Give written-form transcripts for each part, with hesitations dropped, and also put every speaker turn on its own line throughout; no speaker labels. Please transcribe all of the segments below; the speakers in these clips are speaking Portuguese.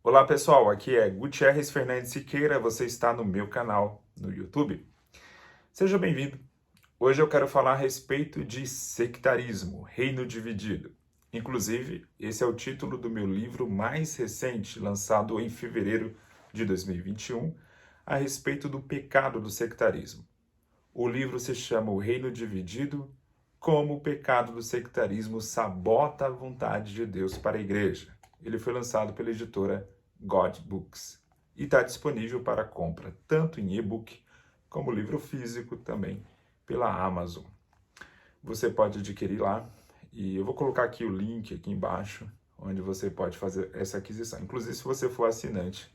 Olá pessoal, aqui é Gutierrez Fernandes Siqueira, você está no meu canal no YouTube. Seja bem-vindo. Hoje eu quero falar a respeito de sectarismo, reino dividido. Inclusive, esse é o título do meu livro mais recente, lançado em fevereiro de 2021, a respeito do pecado do sectarismo. O livro se chama O Reino Dividido, como o pecado do sectarismo sabota a vontade de Deus para a igreja. Ele foi lançado pela editora God Books e está disponível para compra tanto em e-book como livro físico também pela Amazon. Você pode adquirir lá e eu vou colocar aqui o link aqui embaixo onde você pode fazer essa aquisição. Inclusive, se você for assinante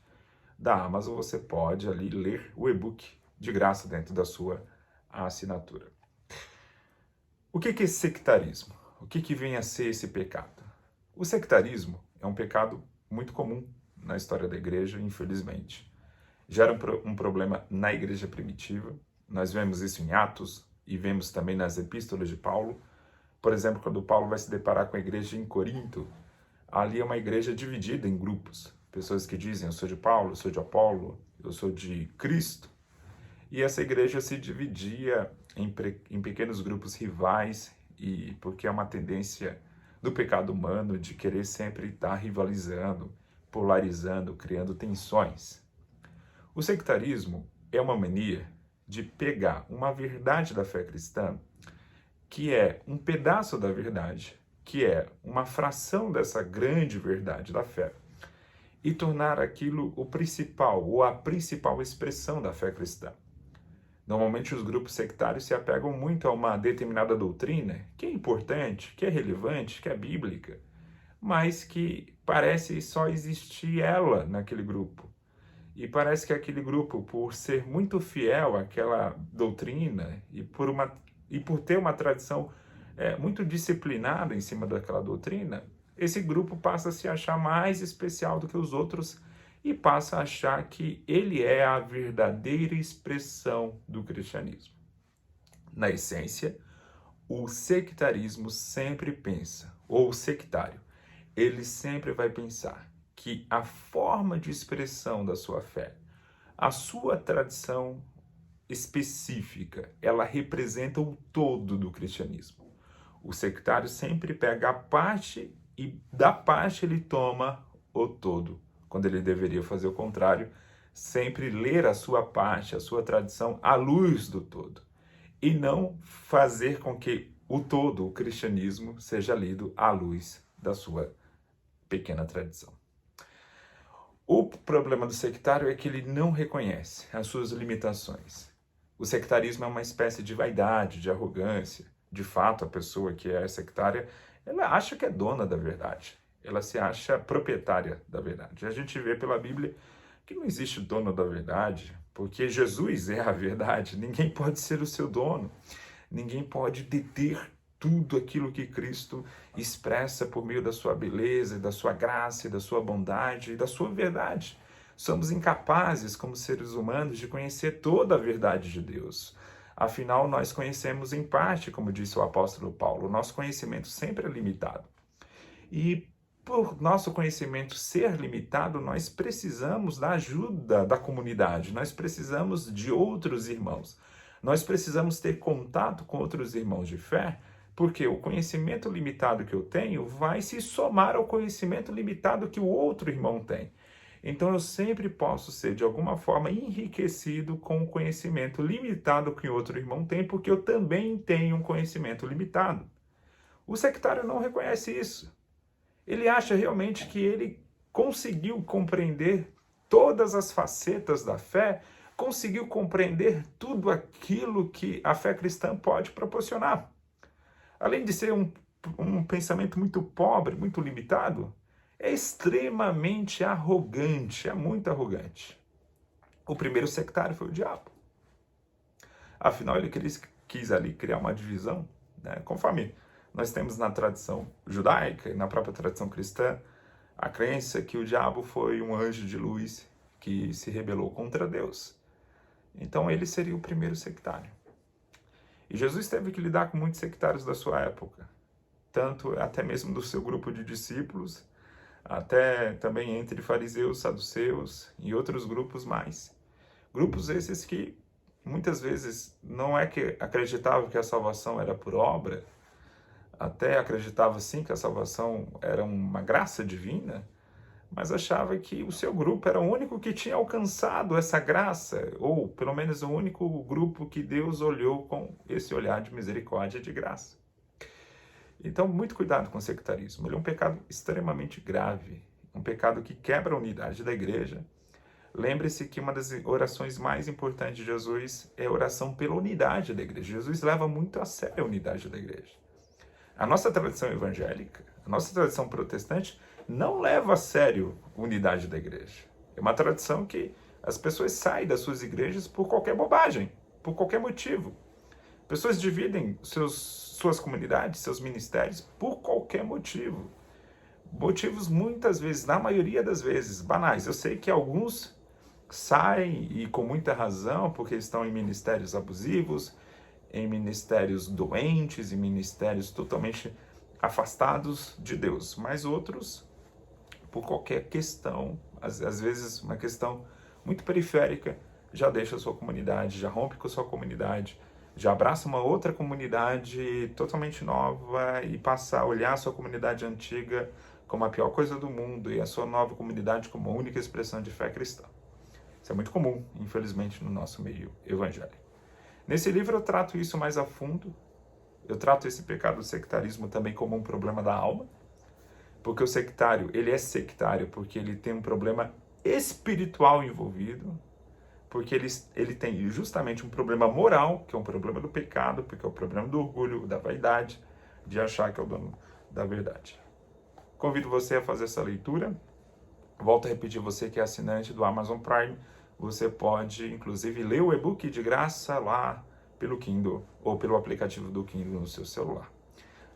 da Amazon, você pode ali ler o e-book de graça dentro da sua assinatura. O que é sectarismo? O que vem a ser esse pecado? O sectarismo é um pecado muito comum na história da igreja, infelizmente. Gera um problema na igreja primitiva. Nós vemos isso em Atos e vemos também nas epístolas de Paulo. Por exemplo, quando Paulo vai se deparar com a igreja em Corinto, ali é uma igreja dividida em grupos. Pessoas que dizem, eu sou de Paulo, eu sou de Apolo, eu sou de Cristo. E essa igreja se dividia em pequenos grupos rivais, e porque é uma tendência do pecado humano de querer sempre estar rivalizando, polarizando, criando tensões. O sectarismo é uma mania de pegar uma verdade da fé cristã, que é um pedaço da verdade, que é uma fração dessa grande verdade da fé, e tornar aquilo o principal, ou a principal expressão da fé cristã. Normalmente os grupos sectários se apegam muito a uma determinada doutrina, que é importante, que é relevante, que é bíblica, mas que parece só existir ela naquele grupo. E parece que aquele grupo, por ser muito fiel àquela doutrina e por ter uma tradição muito disciplinada em cima daquela doutrina, esse grupo passa a se achar mais especial do que os outros e passa a achar que ele é a verdadeira expressão do cristianismo. Na essência, o sectarismo sempre pensa, ou o sectário, ele sempre vai pensar que a forma de expressão da sua fé, a sua tradição específica, ela representa o todo do cristianismo. O sectário sempre pega a parte e da parte ele toma o todo, quando ele deveria fazer o contrário, sempre ler a sua parte, a sua tradição à luz do todo, e não fazer com que o todo, o cristianismo, seja lido à luz da sua pequena tradição. O problema do sectário é que ele não reconhece as suas limitações. O sectarismo é uma espécie de vaidade, de arrogância. De fato, a pessoa que é sectária, ela acha que é dona da verdade. Ela se acha proprietária da verdade. A gente vê pela Bíblia que não existe dono da verdade, porque Jesus é a verdade. Ninguém pode ser o seu dono. Ninguém pode deter tudo aquilo que Cristo expressa por meio da sua beleza, da sua graça, da sua bondade e da sua verdade. Somos incapazes, como seres humanos, de conhecer toda a verdade de Deus. Afinal, nós conhecemos em parte, como disse o apóstolo Paulo, o nosso conhecimento sempre é limitado. E por nosso conhecimento ser limitado, nós precisamos da ajuda da comunidade, nós precisamos de outros irmãos. Nós precisamos ter contato com outros irmãos de fé, porque o conhecimento limitado que eu tenho vai se somar ao conhecimento limitado que o outro irmão tem. Então eu sempre posso ser, de alguma forma, enriquecido com o conhecimento limitado que o outro irmão tem, porque eu também tenho um conhecimento limitado. O sectário não reconhece isso. Ele acha realmente que ele conseguiu compreender todas as facetas da fé, conseguiu compreender tudo aquilo que a fé cristã pode proporcionar. Além de ser um pensamento muito pobre, muito limitado, é extremamente arrogante, é muito arrogante. O primeiro sectário foi o diabo. Afinal, ele quis ali criar uma divisão, né? Conforme nós temos na tradição judaica e na própria tradição cristã, a crença que o diabo foi um anjo de luz que se rebelou contra Deus. Então ele seria o primeiro sectário. E Jesus teve que lidar com muitos sectários da sua época, tanto até mesmo do seu grupo de discípulos, até também entre fariseus, saduceus e outros grupos mais. Grupos esses que muitas vezes não é que acreditavam que a salvação era por obra, até acreditava sim que a salvação era uma graça divina, mas achava que o seu grupo era o único que tinha alcançado essa graça, ou pelo menos o único grupo que Deus olhou com esse olhar de misericórdia e de graça. Então, muito cuidado com o sectarismo. Ele é um pecado extremamente grave, um pecado que quebra a unidade da igreja. Lembre-se que uma das orações mais importantes de Jesus é a oração pela unidade da igreja. Jesus leva muito a sério a unidade da igreja. A nossa tradição evangélica, a nossa tradição protestante, não leva a sério a unidade da igreja. É uma tradição que as pessoas saem das suas igrejas por qualquer bobagem, por qualquer motivo. Pessoas dividem suas comunidades, seus ministérios, por qualquer motivo. Motivos muitas vezes, na maioria das vezes, banais. Eu sei que alguns saem e com muita razão, porque estão em ministérios abusivos, em ministérios doentes, em ministérios totalmente afastados de Deus. Mas outros, por qualquer questão, às vezes uma questão muito periférica, já deixa a sua comunidade, já rompe com a sua comunidade, já abraça uma outra comunidade totalmente nova e passa a olhar a sua comunidade antiga como a pior coisa do mundo e a sua nova comunidade como a única expressão de fé cristã. Isso é muito comum, infelizmente, no nosso meio evangélico. Nesse livro eu trato isso mais a fundo. Eu trato esse pecado do sectarismo também como um problema da alma, porque o sectário, ele é sectário porque ele tem um problema espiritual envolvido, porque ele tem justamente um problema moral, que é um problema do pecado, porque é o problema do orgulho, da vaidade, de achar que é o dono da verdade. Convido você a fazer essa leitura. Volto a repetir, você que é assinante do Amazon Prime, você pode, inclusive, ler o e-book de graça lá pelo Kindle ou pelo aplicativo do Kindle no seu celular.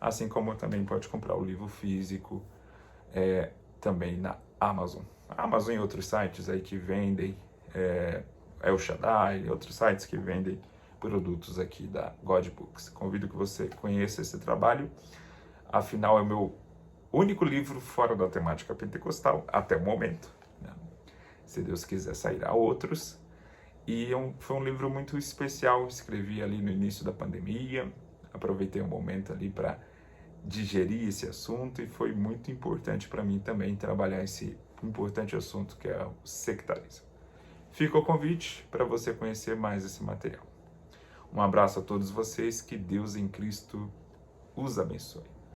Assim como também pode comprar o livro físico também na Amazon. A Amazon e outros sites aí que vendem, El Shaddai e outros sites que vendem produtos aqui da God Books. Convido que você conheça esse trabalho. Afinal, é o meu único livro fora da temática pentecostal até o momento. Se Deus quiser, sairá outros. E foi um livro muito especial, escrevi ali no início da pandemia, aproveitei um momento ali para digerir esse assunto e foi muito importante para mim também trabalhar esse importante assunto que é o sectarismo. Fica o convite para você conhecer mais esse material. Um abraço a todos vocês, que Deus em Cristo os abençoe.